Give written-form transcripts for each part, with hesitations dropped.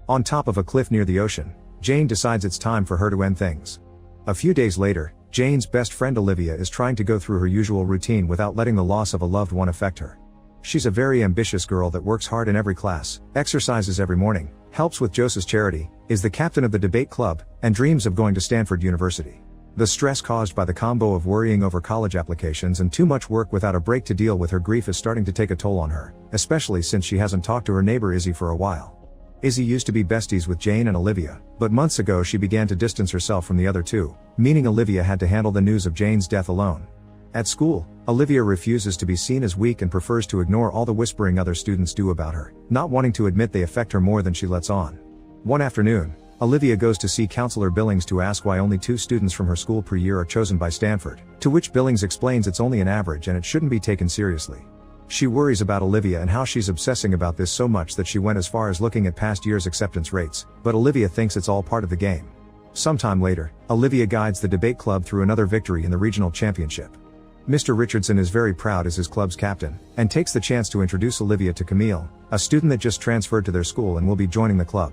On top of a cliff near the ocean, Jane decides it's time for her to end things. A few days later, Jane's best friend Olivia is trying to go through her usual routine without letting the loss of a loved one affect her. She's a very ambitious girl that works hard in every class, exercises every morning, helps with Joseph's charity, is the captain of the debate club, and dreams of going to Stanford University. The stress caused by the combo of worrying over college applications and too much work without a break to deal with her grief is starting to take a toll on her, especially since she hasn't talked to her neighbor Izzy for a while. Izzy used to be besties with Jane and Olivia, but months ago she began to distance herself from the other two, meaning Olivia had to handle the news of Jane's death alone. At school, Olivia refuses to be seen as weak and prefers to ignore all the whispering other students do about her, not wanting to admit they affect her more than she lets on. One afternoon, Olivia goes to see Counselor Billings to ask why only 2 students from her school per year are chosen by Stanford, to which Billings explains it's only an average and it shouldn't be taken seriously. She worries about Olivia and how she's obsessing about this so much that she went as far as looking at past years' acceptance rates, but Olivia thinks it's all part of the game. Sometime later, Olivia guides the debate club through another victory in the regional championship. Mr. Richardson is very proud as his club's captain, and takes the chance to introduce Olivia to Camille, a student that just transferred to their school and will be joining the club.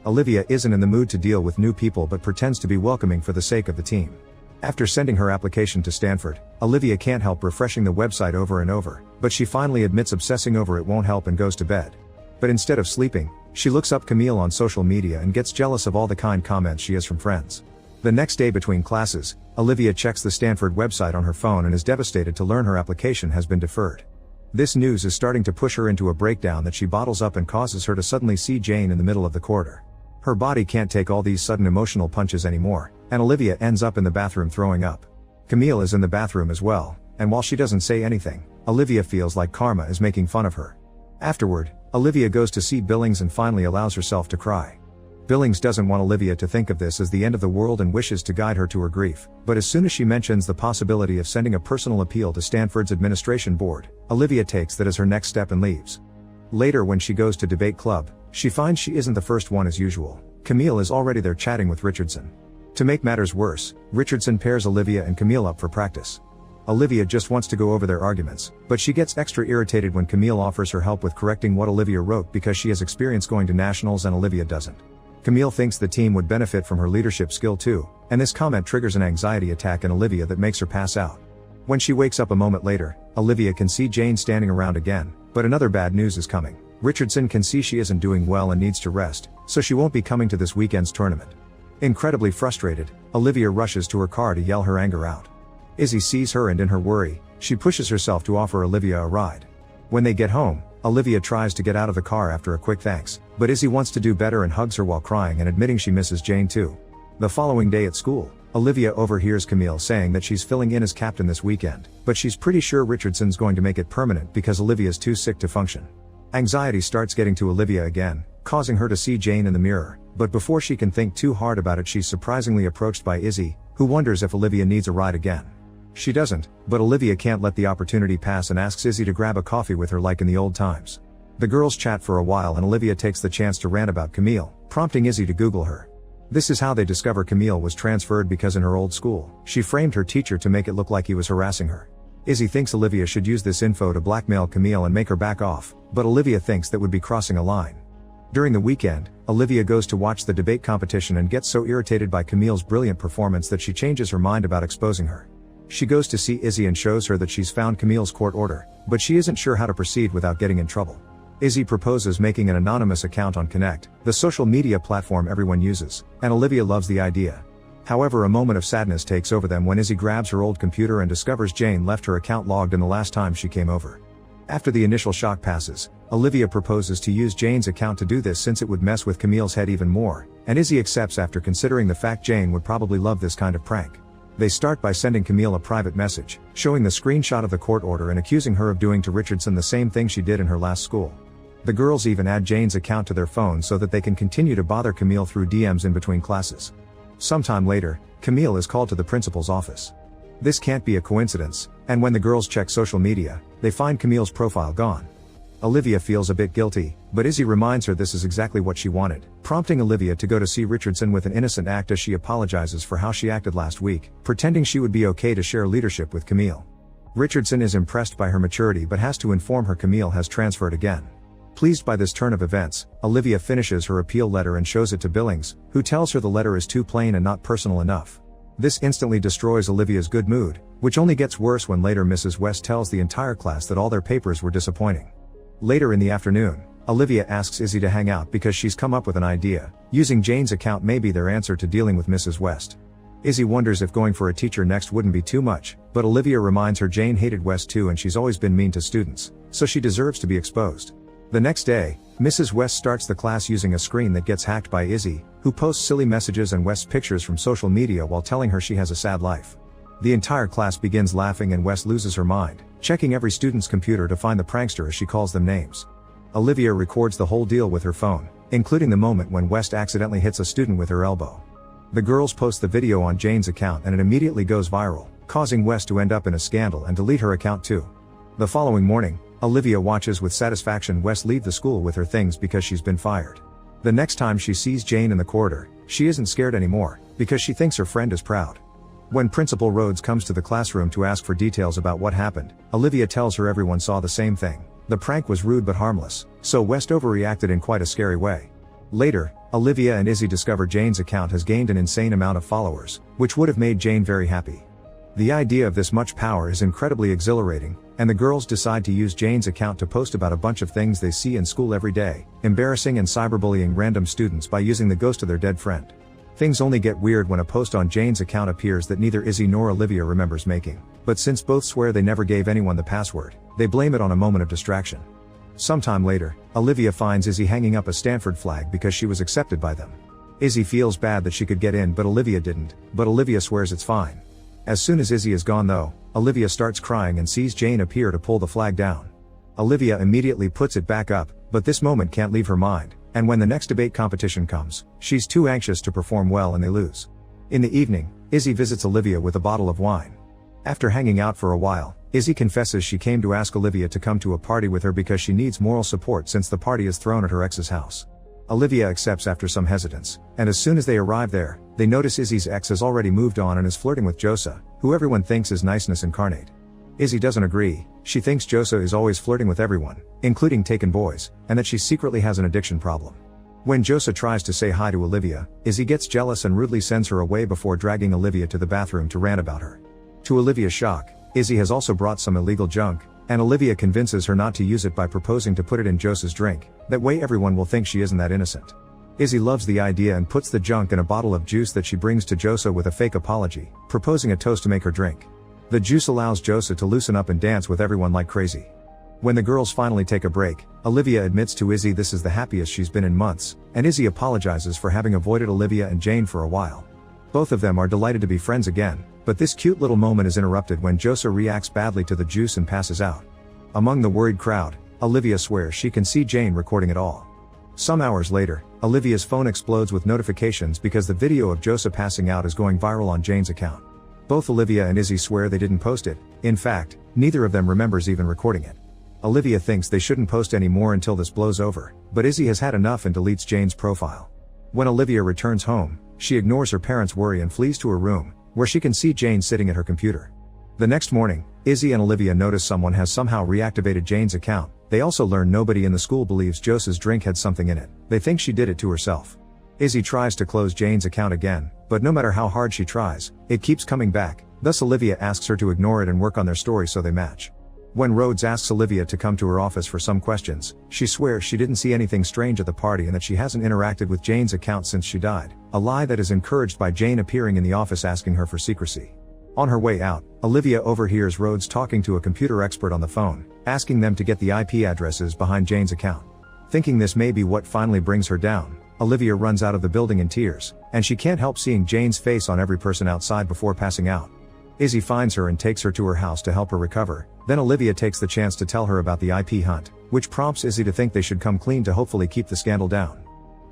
Olivia isn't in the mood to deal with new people but pretends to be welcoming for the sake of the team. After sending her application to Stanford, Olivia can't help refreshing the website over and over, but she finally admits obsessing over it won't help and goes to bed. But instead of sleeping, she looks up Camille on social media and gets jealous of all the kind comments she has from friends. The next day between classes, Olivia checks the Stanford website on her phone and is devastated to learn her application has been deferred. This news is starting to push her into a breakdown that she bottles up and causes her to suddenly see Jane in the middle of the corridor. Her body can't take all these sudden emotional punches anymore, and Olivia ends up in the bathroom throwing up. Camille is in the bathroom as well, and while she doesn't say anything, Olivia feels like karma is making fun of her. Afterward, Olivia goes to see Billings and finally allows herself to cry. Billings doesn't want Olivia to think of this as the end of the world and wishes to guide her to her grief, but as soon as she mentions the possibility of sending a personal appeal to Stanford's administration board, Olivia takes that as her next step and leaves. Later when she goes to debate club, she finds she isn't the first one as usual. Camille is already there chatting with Richardson. To make matters worse, Richardson pairs Olivia and Camille up for practice. Olivia just wants to go over their arguments, but she gets extra irritated when Camille offers her help with correcting what Olivia wrote because she has experience going to nationals and Olivia doesn't. Camille thinks the team would benefit from her leadership skill too, and this comment triggers an anxiety attack in Olivia that makes her pass out. When she wakes up a moment later, Olivia can see Jane standing around again, but another bad news is coming. Richardson can see she isn't doing well and needs to rest, so she won't be coming to this weekend's tournament. Incredibly frustrated, Olivia rushes to her car to yell her anger out. Izzy sees her and in her worry, she pushes herself to offer Olivia a ride. When they get home, Olivia tries to get out of the car after a quick thanks, but Izzy wants to do better and hugs her while crying and admitting she misses Jane too. The following day at school, Olivia overhears Camille saying that she's filling in as captain this weekend, but she's pretty sure Richardson's going to make it permanent because Olivia's too sick to function. Anxiety starts getting to Olivia again, causing her to see Jane in the mirror, but before she can think too hard about it she's surprisingly approached by Izzy, who wonders if Olivia needs a ride again. She doesn't, but Olivia can't let the opportunity pass and asks Izzy to grab a coffee with her like in the old times. The girls chat for a while and Olivia takes the chance to rant about Camille, prompting Izzy to Google her. This is how they discover Camille was transferred because in her old school, she framed her teacher to make it look like he was harassing her. Izzy thinks Olivia should use this info to blackmail Camille and make her back off, but Olivia thinks that would be crossing a line. During the weekend, Olivia goes to watch the debate competition and gets so irritated by Camille's brilliant performance that she changes her mind about exposing her. She goes to see Izzy and shows her that she's found Camille's court order, but she isn't sure how to proceed without getting in trouble. Izzy proposes making an anonymous account on Connect, the social media platform everyone uses, and Olivia loves the idea. However, a moment of sadness takes over them when Izzy grabs her old computer and discovers Jane left her account logged in the last time she came over. After the initial shock passes, Olivia proposes to use Jane's account to do this since it would mess with Camille's head even more, and Izzy accepts after considering the fact Jane would probably love this kind of prank. They start by sending Camille a private message, showing the screenshot of the court order and accusing her of doing to Richardson the same thing she did in her last school. The girls even add Jane's account to their phone so that they can continue to bother Camille through DMs in between classes. Sometime later, Camille is called to the principal's office. This can't be a coincidence, and when the girls check social media, they find Camille's profile gone. Olivia feels a bit guilty, but Izzy reminds her this is exactly what she wanted, prompting Olivia to go to see Richardson with an innocent act as she apologizes for how she acted last week, pretending she would be okay to share leadership with Camille. Richardson is impressed by her maturity but has to inform her Camille has transferred again. Pleased by this turn of events, Olivia finishes her appeal letter and shows it to Billings, who tells her the letter is too plain and not personal enough. This instantly destroys Olivia's good mood, which only gets worse when later Mrs. West tells the entire class that all their papers were disappointing. Later in the afternoon, Olivia asks Izzy to hang out because she's come up with an idea. Using Jane's account may be their answer to dealing with Mrs. West. Izzy wonders if going for a teacher next wouldn't be too much, but Olivia reminds her Jane hated West too and she's always been mean to students, so she deserves to be exposed. The next day, Mrs. West starts the class using a screen that gets hacked by Izzy, who posts silly messages and West's pictures from social media while telling her she has a sad life. The entire class begins laughing and West loses her mind, checking every student's computer to find the prankster as she calls them names. Olivia records the whole deal with her phone, including the moment when West accidentally hits a student with her elbow. The girls post the video on Jane's account and it immediately goes viral, causing West to end up in a scandal and delete her account too. The following morning, Olivia watches with satisfaction West leave the school with her things because she's been fired. The next time she sees Jane in the corridor, she isn't scared anymore, because she thinks her friend is proud. When Principal Rhodes comes to the classroom to ask for details about what happened, Olivia tells her everyone saw the same thing. The prank was rude but harmless, so West overreacted in quite a scary way. Later, Olivia and Izzy discover Jane's account has gained an insane amount of followers, which would have made Jane very happy. The idea of this much power is incredibly exhilarating, and the girls decide to use Jane's account to post about a bunch of things they see in school every day, embarrassing and cyberbullying random students by using the ghost of their dead friend. Things only get weird when a post on Jane's account appears that neither Izzy nor Olivia remembers making, but since both swear they never gave anyone the password, they blame it on a moment of distraction. Sometime later, Olivia finds Izzy hanging up a Stanford flag because she was accepted by them. Izzy feels bad that she could get in but Olivia didn't, but Olivia swears it's fine. As soon as Izzy is gone though, Olivia starts crying and sees Jane appear to pull the flag down. Olivia immediately puts it back up, but this moment can't leave her mind, and when the next debate competition comes, she's too anxious to perform well and they lose. In the evening, Izzy visits Olivia with a bottle of wine. After hanging out for a while, Izzy confesses she came to ask Olivia to come to a party with her because she needs moral support since the party is thrown at her ex's house. Olivia accepts after some hesitance, and as soon as they arrive there, they notice Izzy's ex has already moved on and is flirting with Josa, who everyone thinks is niceness incarnate. Izzy doesn't agree. She thinks Josa is always flirting with everyone, including taken boys, and that she secretly has an addiction problem. When Josa tries to say hi to Olivia, Izzy gets jealous and rudely sends her away before dragging Olivia to the bathroom to rant about her. To Olivia's shock, Izzy has also brought some illegal junk, and Olivia convinces her not to use it by proposing to put it in Josa's drink, that way everyone will think she isn't that innocent. Izzy loves the idea and puts the junk in a bottle of juice that she brings to Josa with a fake apology, proposing a toast to make her drink. The juice allows Josa to loosen up and dance with everyone like crazy. When the girls finally take a break, Olivia admits to Izzy this is the happiest she's been in months, and Izzy apologizes for having avoided Olivia and Jane for a while. Both of them are delighted to be friends again, but this cute little moment is interrupted when Josa reacts badly to the juice and passes out. Among the worried crowd, Olivia swears she can see Jane recording it all. Some hours later, Olivia's phone explodes with notifications because the video of Josa passing out is going viral on Jane's account. Both Olivia and Izzy swear they didn't post it. In fact, neither of them remembers even recording it. Olivia thinks they shouldn't post any more until this blows over, but Izzy has had enough and deletes Jane's profile. When Olivia returns home, she ignores her parents' worry and flees to her room, where she can see Jane sitting at her computer. The next morning, Izzy and Olivia notice someone has somehow reactivated Jane's account. They also learn nobody in the school believes Josa's drink had something in it. They think she did it to herself. Izzy tries to close Jane's account again, but no matter how hard she tries, it keeps coming back. Thus Olivia asks her to ignore it and work on their story so they match. When Rhodes asks Olivia to come to her office for some questions, she swears she didn't see anything strange at the party and that she hasn't interacted with Jane's account since she died, a lie that is encouraged by Jane appearing in the office asking her for secrecy. On her way out, Olivia overhears Rhodes talking to a computer expert on the phone, asking them to get the IP addresses behind Jane's account. Thinking this may be what finally brings her down, Olivia runs out of the building in tears, and she can't help seeing Jane's face on every person outside before passing out. Izzy finds her and takes her to her house to help her recover. Then Olivia takes the chance to tell her about the IP hunt, which prompts Izzy to think they should come clean to hopefully keep the scandal down.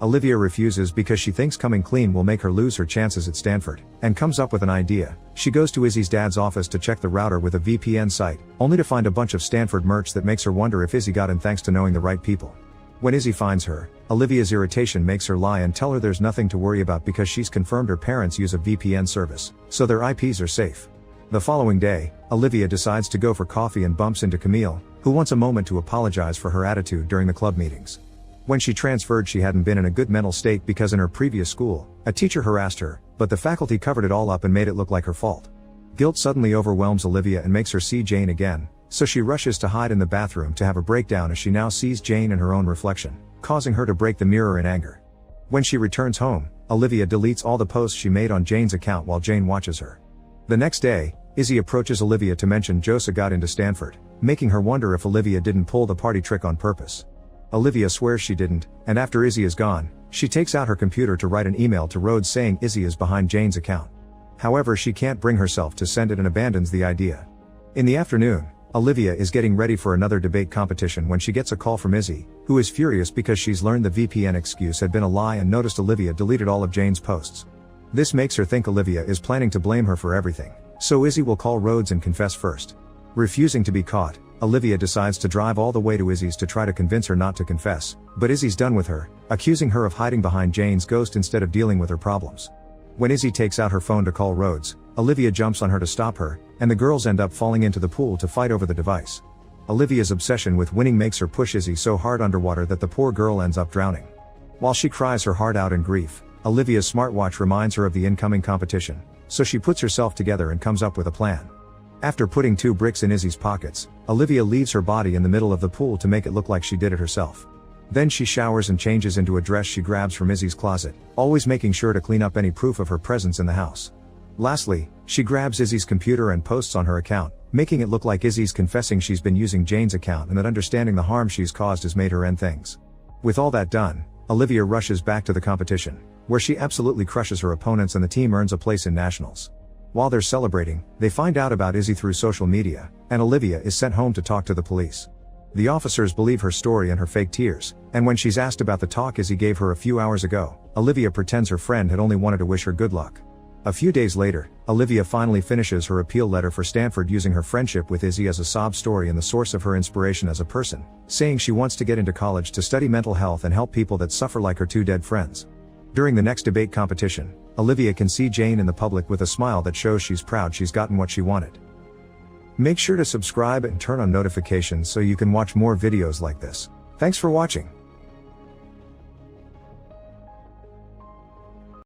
Olivia refuses because she thinks coming clean will make her lose her chances at Stanford, and comes up with an idea. She goes to Izzy's dad's office to check the router with a VPN site, only to find a bunch of Stanford merch that makes her wonder if Izzy got in thanks to knowing the right people. When Izzy finds her, Olivia's irritation makes her lie and tell her there's nothing to worry about because she's confirmed her parents use a VPN service, so their IPs are safe. The following day, Olivia decides to go for coffee and bumps into Camille, who wants a moment to apologize for her attitude during the club meetings. When she transferred, she hadn't been in a good mental state because in her previous school, a teacher harassed her, but the faculty covered it all up and made it look like her fault. Guilt suddenly overwhelms Olivia and makes her see Jane again, so she rushes to hide in the bathroom to have a breakdown as she now sees Jane in her own reflection, causing her to break the mirror in anger. When she returns home, Olivia deletes all the posts she made on Jane's account while Jane watches her. The next day, Izzy approaches Olivia to mention Josa got into Stanford, making her wonder if Olivia didn't pull the party trick on purpose. Olivia swears she didn't, and after Izzy is gone, she takes out her computer to write an email to Rhodes saying Izzy is behind Jane's account. However, she can't bring herself to send it and abandons the idea. In the afternoon, Olivia is getting ready for another debate competition when she gets a call from Izzy, who is furious because she's learned the VPN excuse had been a lie and noticed Olivia deleted all of Jane's posts. This makes her think Olivia is planning to blame her for everything, so Izzy will call Rhodes and confess first. Refusing to be caught, Olivia decides to drive all the way to Izzy's to try to convince her not to confess, but Izzy's done with her, accusing her of hiding behind Jane's ghost instead of dealing with her problems. When Izzy takes out her phone to call Rhodes, Olivia jumps on her to stop her, and the girls end up falling into the pool to fight over the device. Olivia's obsession with winning makes her push Izzy so hard underwater that the poor girl ends up drowning. While she cries her heart out in grief, Olivia's smartwatch reminds her of the incoming competition, so she puts herself together and comes up with a plan. After putting 2 bricks in Izzy's pockets, Olivia leaves her body in the middle of the pool to make it look like she did it herself. Then she showers and changes into a dress she grabs from Izzy's closet, always making sure to clean up any proof of her presence in the house. Lastly, she grabs Izzy's computer and posts on her account, making it look like Izzy's confessing she's been using Jane's account and that understanding the harm she's caused has made her end things. With all that done, Olivia rushes back to the competition, where she absolutely crushes her opponents and the team earns a place in nationals. While they're celebrating, they find out about Izzy through social media, and Olivia is sent home to talk to the police. The officers believe her story and her fake tears, and when she's asked about the talk Izzy gave her a few hours ago, Olivia pretends her friend had only wanted to wish her good luck. A few days later, Olivia finally finishes her appeal letter for Stanford using her friendship with Izzy as a sob story and the source of her inspiration as a person, saying she wants to get into college to study mental health and help people that suffer like her 2 dead friends. During the next debate competition, Olivia can see Jane in the public with a smile that shows she's proud she's gotten what she wanted. Make sure to subscribe and turn on notifications so you can watch more videos like this. Thanks for watching.